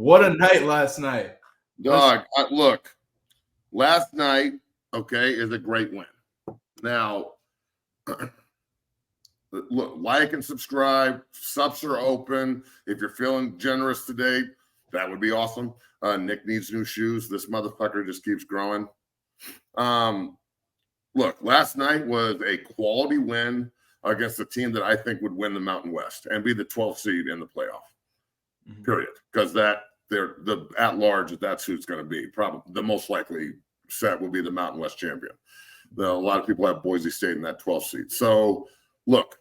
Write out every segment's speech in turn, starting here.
What a night last night. Dog, look, last night, okay, is a great win. Now, look, like and subscribe. Subs are open. If you're feeling generous today, that would be awesome. Nick needs new shoes. This motherfucker just keeps growing. Look, last night was a quality win against a team that I think would win the Mountain West and be the 12th seed in the playoff. Period. Because they're the at large that's who it's going to be. Probably the most likely set will be the Mountain West champion. A lot of people have Boise State in that 12th seed. So look,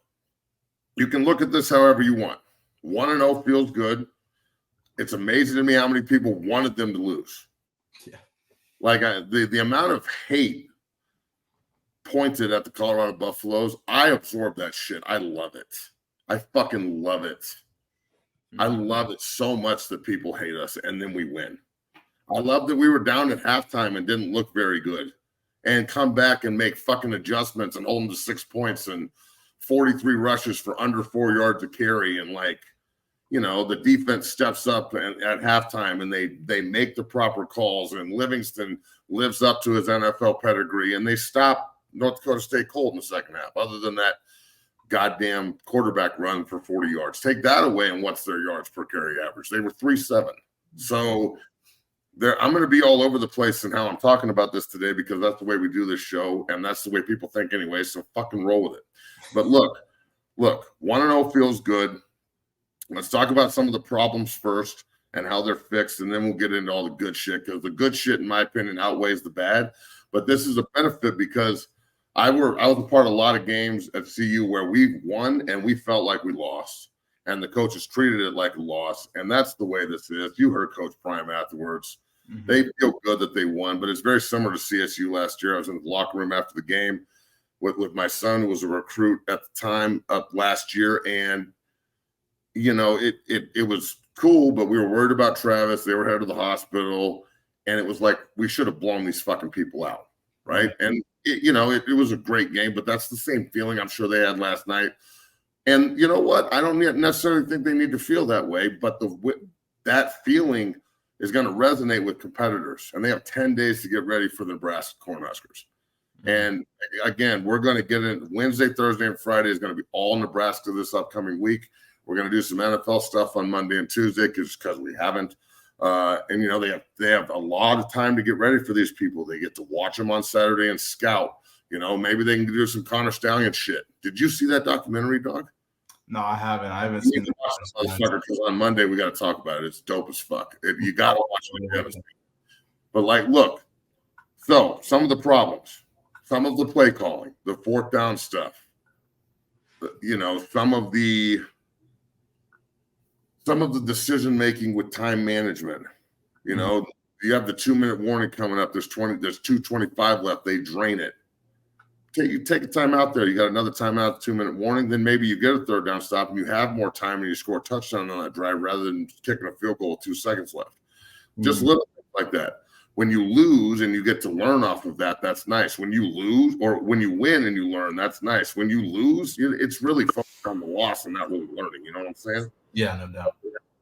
you can look at this however you want. 1-0 feels good. It's amazing to me how many people wanted them to lose. Yeah. Like the amount of hate pointed at the Colorado Buffaloes, I absorb that shit. I love it. I fucking love it. I love it so much that people hate us and then we win. I love that we were down at halftime and didn't look very good and come back and make fucking adjustments and hold them to 6 points and 43 rushes for under 4 yards of carry. And the defense steps up at halftime and they make the proper calls and Livingston lives up to his NFL pedigree and they stop North Dakota State cold in the second half. Other than that goddamn quarterback run for 40 yards. Take that away and what's their yards per carry average? They were 3.7. So I'm going to be all over the place in how I'm talking about this today because that's the way we do this show and that's the way people think anyway, so fucking roll with it. But look, 1-0 feels good. Let's talk about some of the problems first and how they're fixed, and then we'll get into all the good shit because the good shit, in my opinion, outweighs the bad. But this is a benefit because I was a part of a lot of games at CU where we won and we felt like we lost, and the coaches treated it like a loss, and that's the way this is. You heard Coach Prime afterwards. Mm-hmm. They feel good that they won, but it's very similar to CSU last year. I was in the locker room after the game with my son, who was a recruit at the time up last year, and it was cool, but we were worried about Travis. They were headed to the hospital, and it was like we should have blown these fucking people out, right? And it was a great game, but that's the same feeling I'm sure they had last night. And you know what? I don't necessarily think they need to feel that way, but that feeling is going to resonate with competitors, and they have 10 days to get ready for the Nebraska Cornhuskers. And again, we're going to get in Wednesday, Thursday, and Friday is going to be all Nebraska this upcoming week. We're going to do some NFL stuff on Monday and Tuesday because we haven't. And they have a lot of time to get ready for these people. They get to watch them on Saturday and scout. Maybe they can do some Connor Stallion shit. Did you see that documentary, dog? No, I haven't. I haven't seen it. Because on Monday we got to talk about it. It's dope as fuck. You got to watch it. But look. So some of the problems. Some of the play calling, the fourth down stuff, some of the decision making with time management. You have the 2-minute warning coming up. There's 2:25 left. They drain it. Take a time out there. You got another timeout, 2-minute warning. Then maybe you get a third down stop and you have more time and you score a touchdown on that drive rather than kicking a field goal with 2 seconds left. Just little things like that. When you lose and you get to learn off of that, that's nice. When you lose or when you win and you learn, that's nice. When you lose, it's really focused on the loss and not really learning. You know what I'm saying? Yeah, no doubt.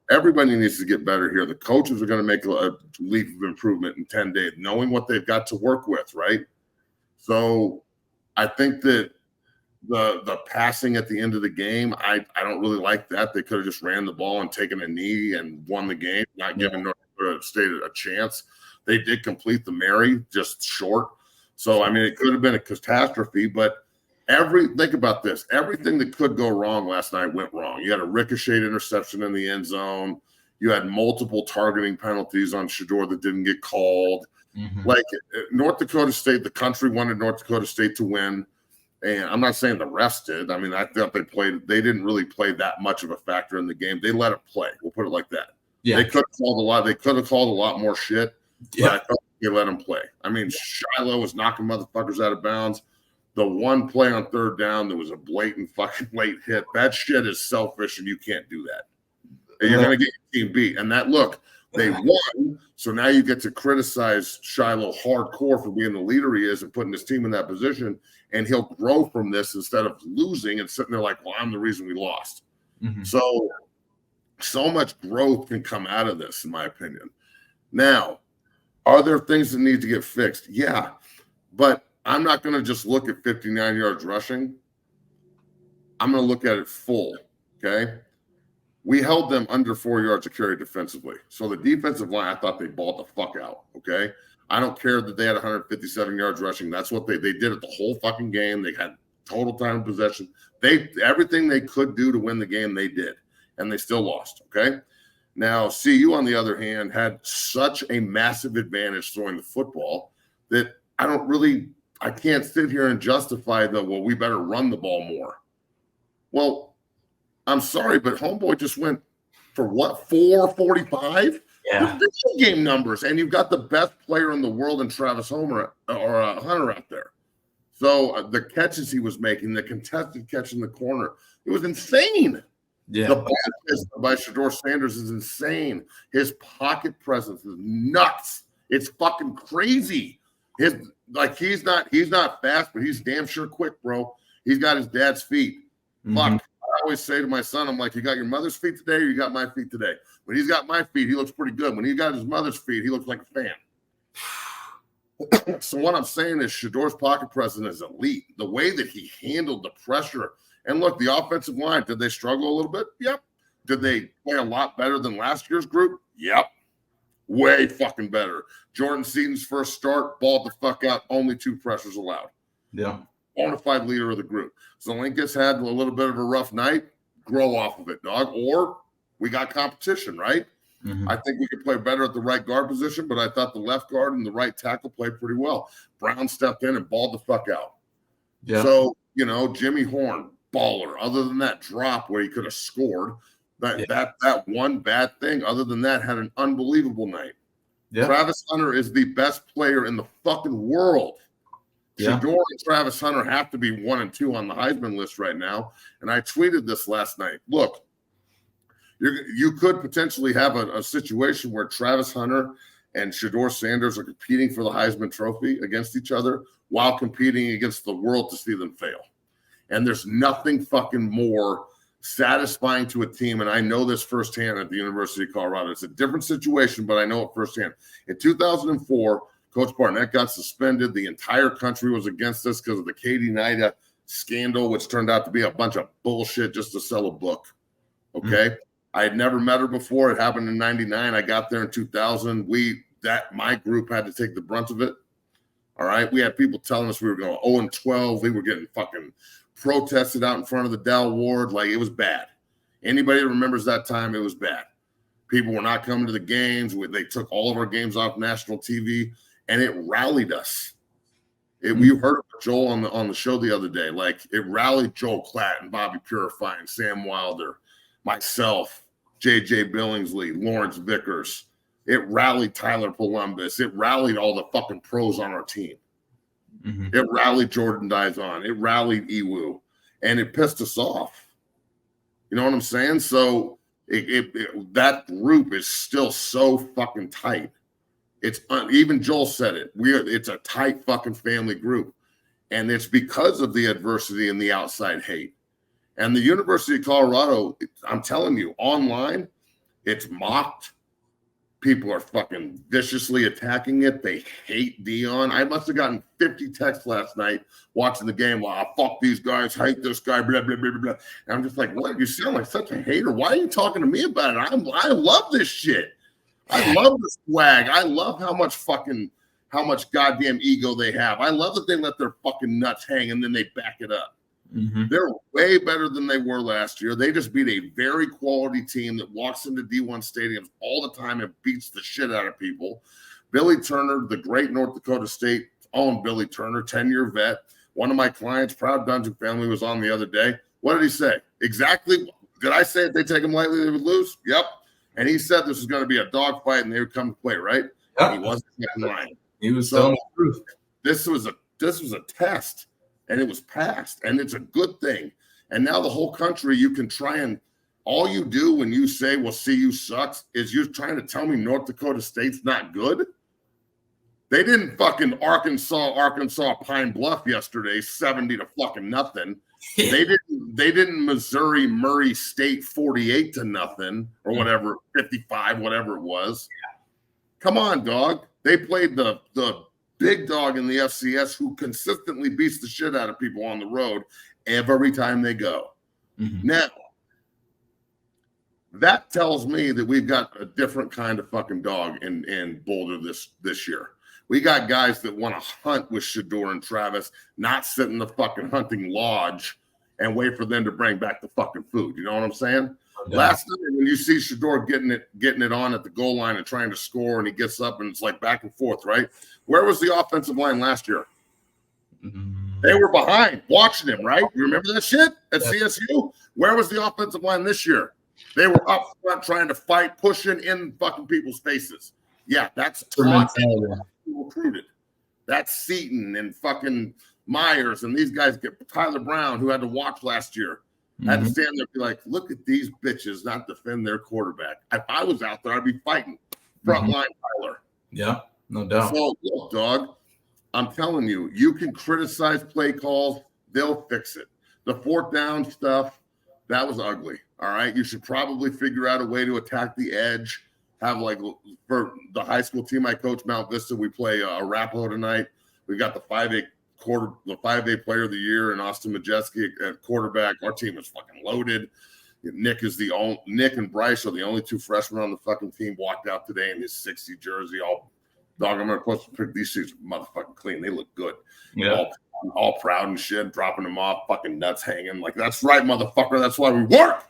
Everybody needs to get better here. The coaches are going to make a leap of improvement in 10 days, knowing what they've got to work with, right? So I think that the passing at the end of the game, I don't really like that. They could have just ran the ball and taken a knee and won the game, not giving North Dakota State a chance. They did complete the Mary, just short. So, it could have been a catastrophe, but think about this. Everything that could go wrong last night went wrong. You had a ricocheted interception in the end zone. You had multiple targeting penalties on Shedeur that didn't get called. Mm-hmm. North Dakota State, the country wanted North Dakota State to win. And I'm not saying the refs did. I thought they didn't really play that much of a factor in the game. They let it play. We'll put it like that. Yeah. They could have called a lot more shit. Yeah. But I thought they let them play. Shiloh was knocking motherfuckers out of bounds. The one play on third down, there was a blatant fucking late hit. That shit is selfish, and you can't do that. And you're going to get your team beat. And they won, so now you get to criticize Shiloh hardcore for being the leader he is and putting his team in that position, and he'll grow from this instead of losing and sitting there like, well, I'm the reason we lost. Mm-hmm. So So much growth can come out of this, in my opinion. Now, are there things that need to get fixed? Yeah, but I'm not going to just look at 59 yards rushing. I'm going to look at it full, okay? We held them under 4 yards of carry defensively. So the defensive line, I thought they balled the fuck out, okay? I don't care that they had 157 yards rushing. That's what they did it the whole fucking game. They had total time of possession. Everything they could do to win the game, they did. And they still lost, okay? Now, CU, on the other hand, had such a massive advantage throwing the football that I can't sit here and justify that, well, we better run the ball more. Well, I'm sorry, but homeboy just went for what, 445? Yeah. The video game numbers, and you've got the best player in the world in Travis Hunter out there. So the catches he was making, the contested catch in the corner, it was insane. Yeah. The ball by Shedeur Sanders is insane. His pocket presence is nuts. It's fucking crazy. He's not fast, but he's damn sure quick, bro. He's got his dad's feet. Mm-hmm. Fuck. I always say to my son, I'm like, you got your mother's feet today or you got my feet today? When he's got my feet, he looks pretty good. When he got his mother's feet, he looks like a fan. So what I'm saying is Shedeur's pocket presence is elite. The way that he handled the pressure. And look, the offensive line, did they struggle a little bit? Yep. Did they play a lot better than last year's group? Yep. Way fucking better. Jordan Seaton's first start, balled the fuck out, only 2 pressures allowed. Yeah. Bona fide leader of the group. Zelinkus had a little bit of a rough night. Grow off of it, dog. Or we got competition, right? Mm-hmm. I think we could play better at the right guard position, but I thought the left guard and the right tackle played pretty well. Brown stepped in and balled the fuck out. Yeah. So, Jimmy Horn, baller. Other than that drop where he could have scored, that one bad thing, other than that, had an unbelievable night. Yeah. Travis Hunter is the best player in the fucking world. Yeah. Shedeur and Travis Hunter have to be 1 and 2 on the Heisman list right now. And I tweeted this last night. Look, you could potentially have a situation where Travis Hunter and Shedeur Sanders are competing for the Heisman Trophy against each other while competing against the world to see them fail. And there's nothing fucking more satisfying to a team. And I know this firsthand at the University of Colorado. It's a different situation, but I know it firsthand. In 2004, Coach Barnett got suspended. The entire country was against us because of the Katie Naida scandal, which turned out to be a bunch of bullshit just to sell a book. Okay. Mm-hmm. I had never met her before. It happened in 99. I got there in 2000. My group had to take the brunt of it. All right. We had people telling us we were going 0-12. We were getting fucking protested out in front of the Dell Ward. Like, it was bad. Anybody that remembers that time, it was bad. People were not coming to the games. They took all of our games off national TV, and it rallied us. You heard Joel on the show the other day. Like, it rallied Joel Klatt and Bobby Purifine, Sam Wilder, myself, J.J. Billingsley, Lawrence Vickers. It rallied Tyler Columbus. It rallied all the fucking pros on our team. Mm-hmm. It rallied Jordan Dizon. It rallied Iwu. And it pissed us off. You know what I'm saying? So that group is still so fucking tight. Even Joel said it. It's a tight fucking family group. And it's because of the adversity and the outside hate. And the University of Colorado, I'm telling you, online, it's mocked. People are fucking viciously attacking it. They hate Dion. I must have gotten 50 texts last night watching the game. Well, fuck these guys, hate this guy, blah, blah, blah, blah, blah. And I'm just like, what? You sound like such a hater. Why are you talking to me about it? I love this shit. I love the swag. I love how much goddamn ego they have. I love that they let their fucking nuts hang and then they back it up. Mm-hmm. They're way better than they were last year. They just beat a very quality team that walks into D1 stadiums all the time and beats the shit out of people. Billy Turner, the great North Dakota State owned Billy Turner, 10-year vet. One of my clients, Proud Dungeon Family, was on the other day. What did he say? Exactly. Did I say if they take him lightly, they would lose? Yep. And he said this was going to be a dogfight and they would come to play, right? Yep. He wasn't lying. He was telling the truth. This was a test. And it was passed, and it's a good thing. And now the whole country, you can try and all you do when you say, well, CU sucks, is you're trying to tell me North Dakota State's not good? They didn't fucking Arkansas Pine Bluff yesterday, 70 to fucking nothing. They didn't Missouri Murray State 48-0 or whatever, 55, whatever it was. Come on, dog. They played the big dog in the FCS who consistently beats the shit out of people on the road every time they go. Now, that tells me that we've got a different kind of fucking dog in Boulder this year. We got guys that want to hunt with Shedeur and Travis, not sit in the fucking hunting lodge and wait for them to bring back the fucking food. You know what I'm saying? Yeah. Last night, when you see Shedeur getting it on at the goal line and trying to score, and he gets up and it's like back and forth, right? Where was the offensive line last year? They were behind watching him, right? You remember that shit at CSU? Where was the offensive line this year? They were up front trying to fight, pushing in fucking people's faces. Yeah, that's recruited. That's Seton and fucking Myers and these guys get Tyler Brown, who had to watch last year. I had to stand there and be like, look at these bitches not defend their quarterback. If I was out there, I'd be fighting frontline Tyler. Yeah, no doubt. So, look, dog, I'm telling you, you can criticize play calls. They'll fix it. The fourth down stuff, that was ugly. All right. You should probably figure out a way to attack the edge. Have like for the high school team I coach, Mount Vista, we play Arapahoe tonight. We got the 5A player of the year and Austin Majeski at quarterback. Our team is fucking loaded. Nick and Bryce are the only two freshmen on the fucking team. Walked out today in his 60 jersey. All dog, I'm gonna post pick these shoes motherfucking clean. They look good. Yeah. All proud and shit, dropping them off, fucking nuts hanging. Like, that's right, motherfucker. That's why we work.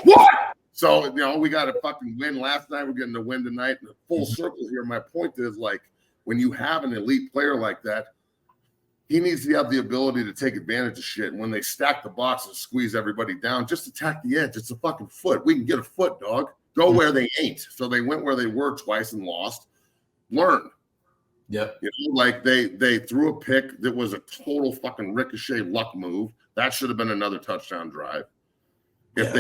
What? So, you know, we got a fucking win last night. We're getting a win tonight. And full circle here. My point is, like, when you have an elite player like that, he needs to have the ability to take advantage of shit. And when they stack the box and squeeze everybody down, just attack the edge. It's a fucking foot. We can get a foot, dog. Go where they ain't. So they went where they were twice and lost. Learn. Yep. You know, like they threw a pick that was a total fucking ricochet luck move. That should have been another touchdown drive. If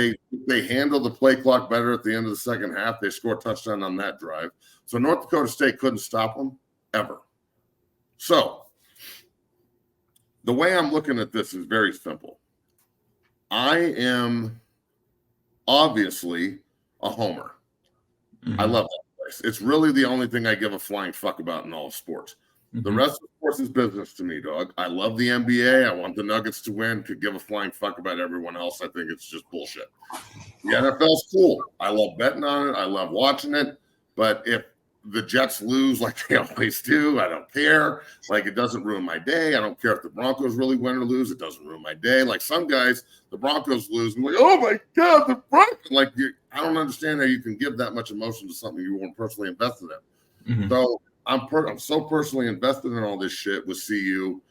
they handle the play clock better at the end of the second half, they score a touchdown on that drive. So North Dakota State couldn't stop them ever. So the way I'm looking at this is very simple. I am obviously a homer. I love that place. It's really the only thing I give a flying fuck about in all of sports. The rest of sports is business to me, dog. I love the NBA. I want the Nuggets to win. Could give a flying fuck about everyone else. I think it's just bullshit. The NFL's cool. I love betting on it. I love watching it. But if the Jets lose like they always do, I don't care. Like, it doesn't ruin my day. I don't care if the Broncos really win or lose. It doesn't ruin my day. Like, some guys, the Broncos lose, and like, oh my God, the Broncos. Like, I don't understand how you can give that much emotion to something you weren't personally invested in. So I'm so personally invested in all this shit with CU,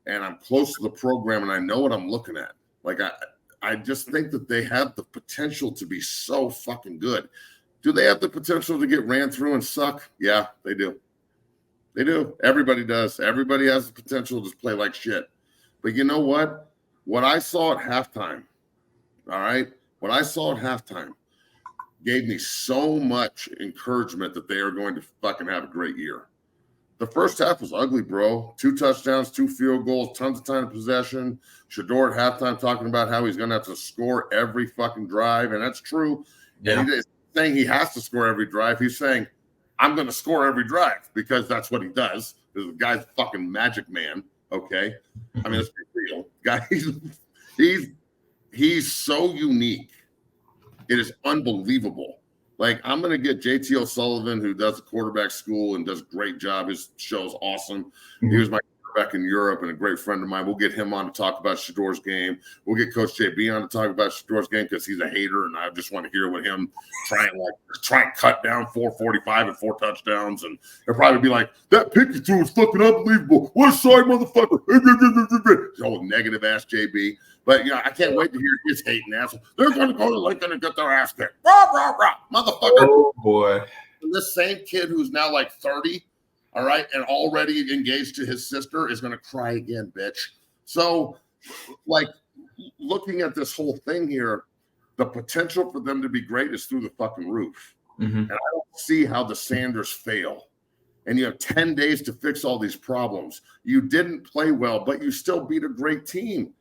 and I'm close to the program, and I know what I'm looking at. Like, I just think that they have the potential to be so fucking good. Do they have the potential to get ran through and suck? Yeah, they do. They do. Everybody does. Everybody has the potential to play like shit. But you know what? What I saw at halftime, all right? What I saw at halftime gave me so much encouragement that they are going to fucking have a great year. The first half was ugly, bro. 2 touchdowns, 2 field goals, tons of time of possession. Shedeur at halftime talking about how he's going to have to score every fucking drive, and that's true. Yeah. And he's saying he has to score every drive. He's saying, I'm going to score every drive because that's what he does. This guy's fucking magic man, okay? I mean, let's be real. Guy, he's so unique. It is unbelievable. Like, I'm going to get JT O'Sullivan, who does the quarterback school and does a great job. His show's awesome. He was my quarterback in Europe and a great friend of mine. We'll get him on to talk about Shedeur's game. We'll get Coach JB on to talk about Shedeur's game because he's a hater, and I just want to hear what him try and cut down 445 and 4 touchdowns. And he'll probably be like, that pick you threw was fucking unbelievable. What a sorry motherfucker. Oh, negative ass JB. But, you know, I can't wait to hear his hating asshole. They're going to go to Lincoln and get their ass kicked. Rah, rah, rah. Motherfucker. Oh, boy. And this same kid who's now like 30, all right, and already engaged to his sister is going to cry again, bitch. So, like, looking at this whole thing here, the potential for them to be great is through the fucking roof. And I don't see how the Sanders fail. And you have 10 days to fix all these problems. You didn't play well, but you still beat a great team.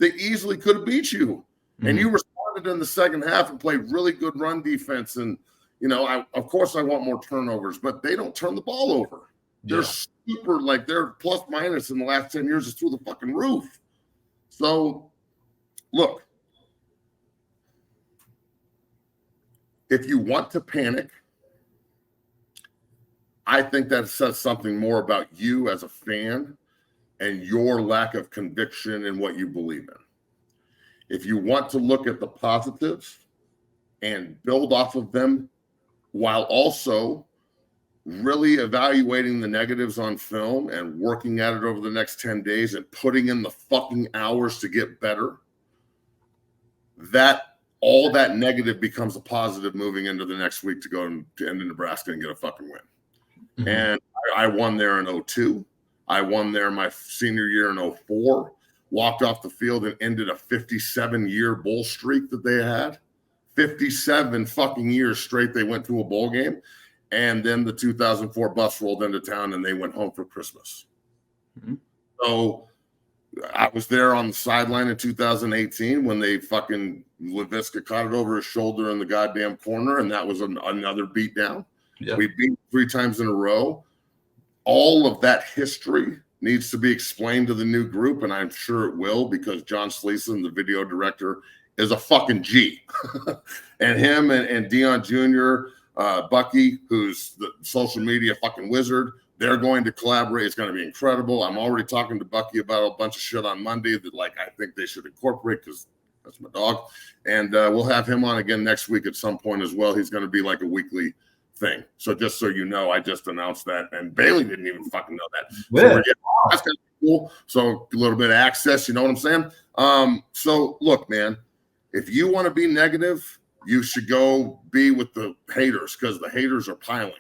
They easily could have beat you. And you responded in the second half and played really good run defense. And, you know, of course I want more turnovers, but they don't turn the ball over. They're super, like, their plus minus in the last 10 years is through the fucking roof. So, look, if you want to panic, I think that says something more about you as a fan and your lack of conviction in what you believe in. If you want to look at the positives and build off of them while also really evaluating the negatives on film and working at it over the next 10 days and putting in the fucking hours to get better, that all that negative becomes a positive moving into the next week to go into Nebraska and get a fucking win. And I won there in 2002. I won there my senior year in 2004. Walked off the field and ended a 57-year bowl streak that they had. 57 fucking years straight they went to a bowl game. And then the 2004 bus rolled into town and they went home for Christmas. So I was there on the sideline in 2018 when they fucking Laviska caught it over his shoulder in the goddamn corner, and that was another beatdown. Yeah. We beat 3 times in a row. All of that history needs to be explained to the new group, and I'm sure it will, because John Sleeson, the video director, is a fucking G. And him and Dion Jr., Bucky, who's the social media fucking wizard, they're going to collaborate. It's going to be incredible. I'm already talking to Bucky about a bunch of shit on Monday that, like, I think they should incorporate because that's my dog. And we'll have him on again next week at some point as well. He's going to be like a weekly thing. So just so you know, I just announced that, and Bailey didn't even fucking know that. So that's kind of cool. So a little bit of access, you know what I'm saying? So look, man, if you want to be negative, you should go be with the haters, because the haters are piling.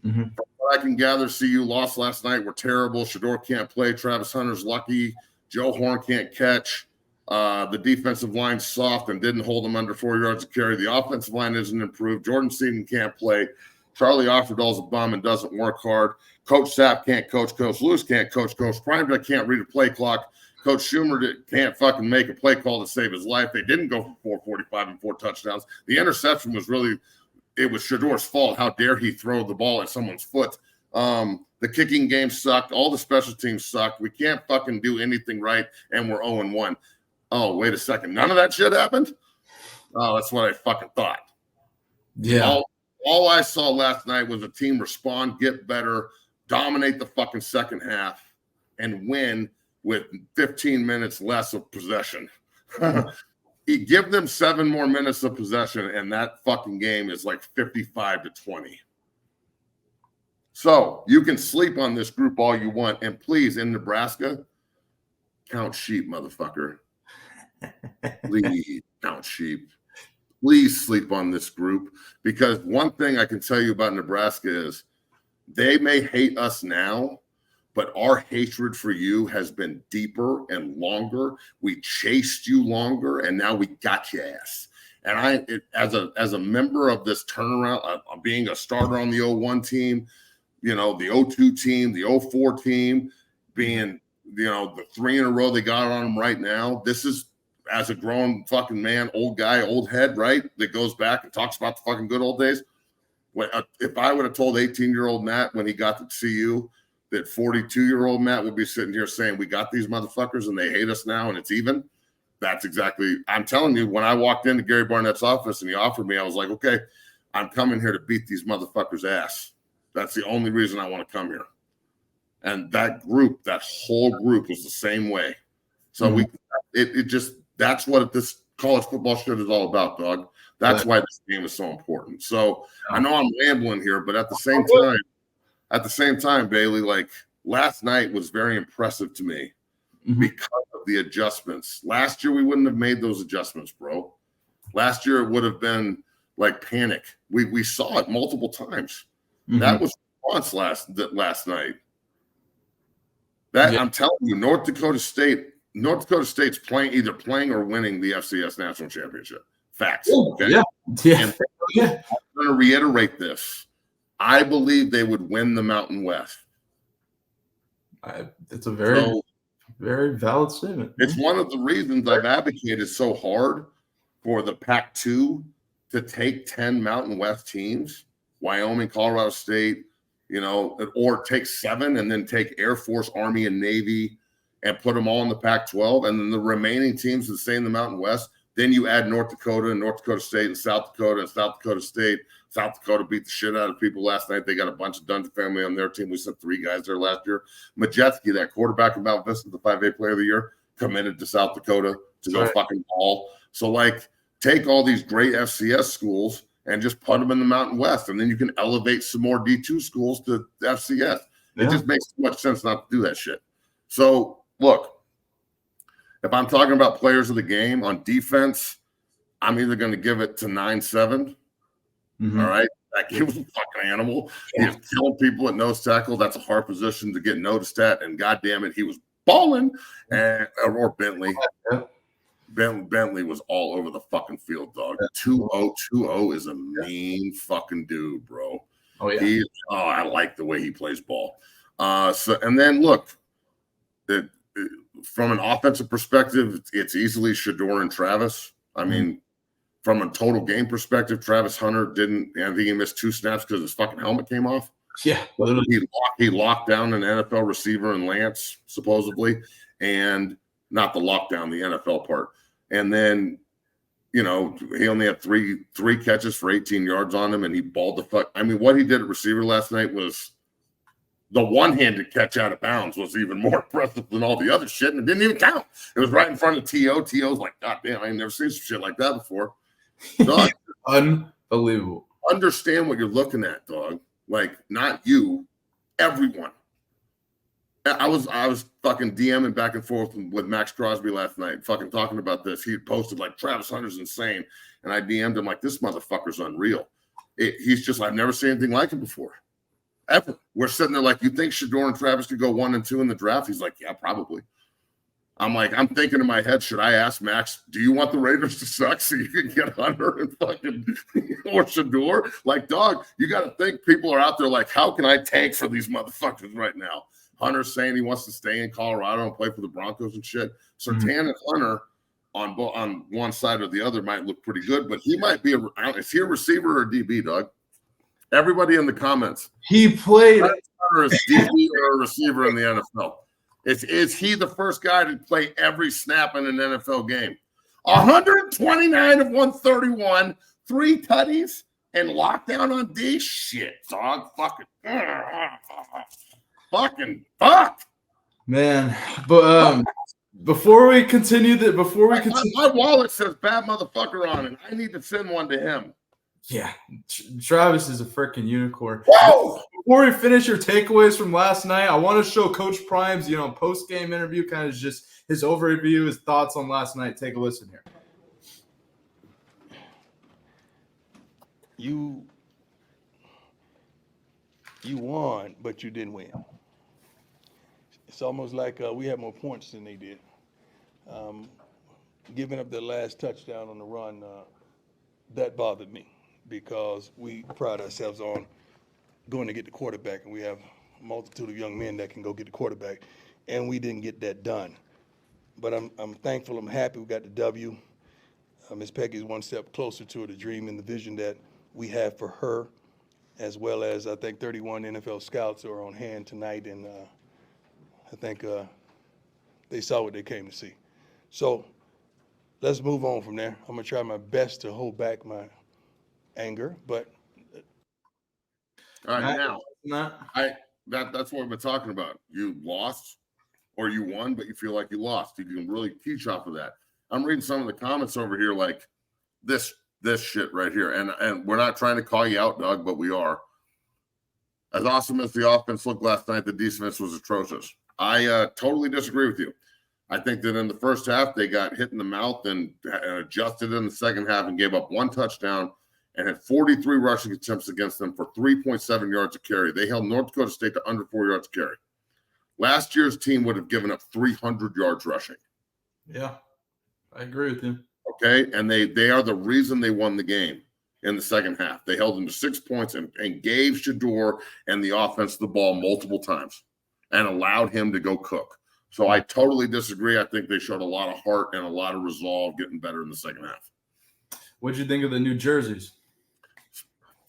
From what I can gather, CU lost last night. We're terrible. Shador can't play. Travis Hunter's lucky. Joe Horn can't catch. The defensive line's soft and didn't hold them under 4 yards of carry. The offensive line isn't improved. Jordan Seaton can't play. Charlie Offerdahl's a bum and doesn't work hard. Coach Sapp can't coach. Coach Lewis can't coach. Coach Primebeck can't read a play clock. Coach Schumer can't fucking make a play call to save his life. They didn't go for 445 and 4 touchdowns. The interception was really, it was Shador's fault. How dare he throw the ball at someone's foot? The kicking game sucked. All the special teams sucked. We can't fucking do anything right, and we're 0-1. Oh, wait a second. None of that shit happened? Oh, that's what I fucking thought. Yeah. All I saw last night was a team respond, get better, dominate the fucking second half, and win with 15 minutes less of possession. You give them 7 more minutes of possession, and that fucking game is like 55-20. So you can sleep on this group all you want. And please, in Nebraska, count sheep, motherfucker. Please count sheep. Please sleep on this group, because one thing I can tell you about Nebraska is they may hate us now, but our hatred for you has been deeper and longer. We chased you longer, and now we got your ass. And as a member of this turnaround, being a starter on the 01 team, you know, the 02 team, the 04 team, being, you know, the 3 in a row they got on them right now. This is, as a grown fucking man, old guy, old head, right, that goes back and talks about the fucking good old days. If I would have told 18-year-old Matt when he got to CU that 42-year-old Matt would be sitting here saying, we got these motherfuckers and they hate us now and it's even, that's exactly, I'm telling you, when I walked into Gary Barnett's office and he offered me, I was like, okay, I'm coming here to beat these motherfuckers' ass. That's the only reason I want to come here. And that group, that whole group was the same way. So that's what this college football shit is all about, dog. That's why this game is so important. So I know I'm rambling here, but at the same time, Bailey, like, last night was very impressive to me because of the adjustments. Last year, we wouldn't have made those adjustments, bro. Last year, it would have been like panic. We saw it multiple times. That was response last night. I'm telling you, North Dakota State's either playing or winning the FCS National Championship. Facts. Okay? Yeah. I'm going to reiterate this. I believe they would win the Mountain West. It's a very Very valid statement. It's one of the reasons I've advocated so hard for the Pac-2 to take 10 Mountain West teams, Wyoming, Colorado State, or take 7 and then take Air Force, Army, and Navy and put them all in the Pac-12. And then the remaining teams that stay in the Mountain West, then you add North Dakota and North Dakota State and South Dakota State. South Dakota beat the shit out of people last night. They got a bunch of Dungeon family on their team. We sent 3 guys there last year. McChesney's, that quarterback in Mount Vista, the 5A player of the year, committed to South Dakota to go fucking ball. So, take all these great FCS schools and just put them in the Mountain West, and then you can elevate some more D2 schools to FCS. It just makes too much sense not to do that shit. So, look, if I'm talking about players of the game on defense, I'm either going to give it to 9-7. Mm-hmm. All right. That kid was a fucking animal. He was killing people at nose tackle. That's a hard position to get noticed at. And goddamn it, he was balling. Or Bentley. Bentley was all over the fucking field, dog. 2-0 is a mean fucking dude, bro. Oh, yeah. I like the way he plays ball. And then look, from an offensive perspective, it's easily Shedeur and Travis. I mean, from a total game perspective, Travis Hunter I think he missed 2 snaps because his fucking helmet came off. Yeah. He locked down an NFL receiver in Lance, supposedly, and not the lockdown, the NFL part. And then, he only had three catches for 18 yards on him, and he balled the fuck. I mean, what he did at receiver last night was the one-handed catch out of bounds was even more impressive than all the other shit, and it didn't even count. It was right in front of T.O. T.O.'s like, God damn, I ain't never seen some shit like that before. Dog, unbelievable. Understand what you're looking at, dog. Not you, everyone. I was fucking DMing back and forth with Max Crosby last night, fucking talking about this. He posted Travis Hunter's insane, and I DM'd him this motherfucker's unreal. He's just, I've never seen anything like him before, ever. We're sitting there you think Shedeur and Travis could go 1 and 2 in the draft? He's like, yeah, probably. I'm thinking in my head, should I ask Max, do you want the Raiders to suck so you can get Hunter and fucking or Shedeur? Dog, you got to think people are out there how can I tank for these motherfuckers right now? Hunter's saying he wants to stay in Colorado and play for the Broncos and shit. Surtain and Hunter on one side or the other might look pretty good, but he might be is he a receiver or DB, dog? Everybody in the comments. He played Hunter is DB or a receiver in the NFL. Is he the first guy to play every snap in an NFL game? 129 of 131, 3 tutties, and lockdown on D? Shit, dog. Fucking fuck. Man, but before we continue, my wallet says bad motherfucker on it. I need to send one to him. Yeah, Travis is a freaking unicorn. Whoa! Before we finish your takeaways from last night, I want to show Coach Prime's, post-game interview, kind of just his overview, his thoughts on last night. Take a listen here. You won, but you didn't win. It's almost like we had more points than they did. Giving up the last touchdown on the run, that bothered me, because we pride ourselves on going to get the quarterback, and we have a multitude of young men that can go get the quarterback, and we didn't get that done. But I'm thankful, I'm happy we got the W. Miss Peggy's one step closer to the dream and the vision that we have for her, as well as I think 31 NFL scouts are on hand tonight, and I think they saw what they came to see. So let's move on from there. I'm going to try my best to hold back my anger, but all right, that's what we've been talking about. You lost or you won, but you feel like you lost. You can really teach off of that. I'm reading some of the comments over here this shit right here, and we're not trying to call you out, Doug, but we are. As awesome as the offense looked last night, the defense was atrocious. I totally disagree with you. I think that in the first half, they got hit in the mouth and adjusted in the second half and gave up 1 touchdown and had 43 rushing attempts against them for 3.7 yards a carry. They held North Dakota State to under 4 yards a carry. Last year's team would have given up 300 yards rushing. Yeah, I agree with you. Okay, and they are the reason they won the game in the second half. They held them to 6 points and gave Shedeur and the offense the ball multiple times and allowed him to go cook. So I totally disagree. I think they showed a lot of heart and a lot of resolve, getting better in the second half. What'd you think of the new jerseys?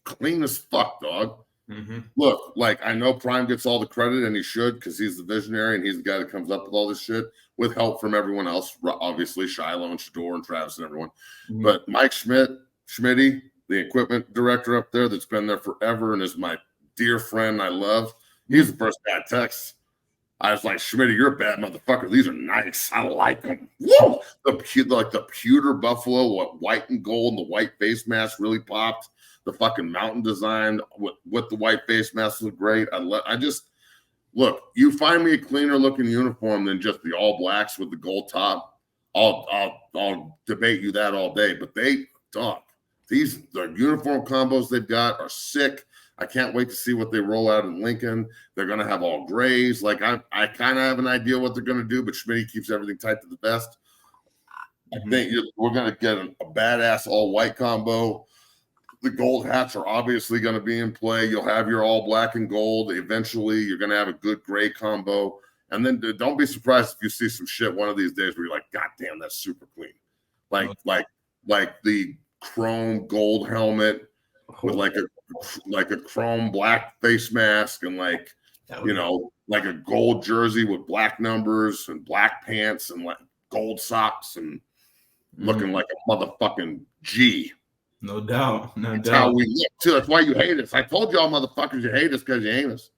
Clean as fuck, dog. Mm-hmm. Look, like, I know Prime gets all the credit, and he should, because he's the visionary and he's the guy that comes up with all this shit with help from everyone else, obviously Shiloh and Shador and Travis and everyone. Mm-hmm. But Mike Schmitty, the equipment director up there that's been there forever and is my dear friend I love, he's the first guy I text. I was like, Schmitty, you're a bad motherfucker. These are nice. I like them. Woo! The pewter buffalo, white and gold, and the white face mask really popped. The fucking mountain design with the white face mask look great. Look, you find me a cleaner looking uniform than just the all blacks with the gold top. I'll debate you that all day. But the uniform combos they've got are sick. I can't wait to see what they roll out in Lincoln. They're going to have all grays. Like, I kind of have an idea what they're going to do, but Schmitty keeps everything tight to the vest. I think we're going to get a badass all white combo. The gold hats are obviously going to be in play. You'll have your all black and gold. Eventually, you're going to have a good gray combo. And then don't be surprised if you see some shit one of these days where you're like, God damn, that's super clean. Like the chrome gold helmet with like a chrome black face mask and like a gold jersey with black numbers and black pants and like gold socks and looking like a motherfucking G. No doubt. That's how we look too. That's why you hate us. I told y'all motherfuckers you hate us because you hate us.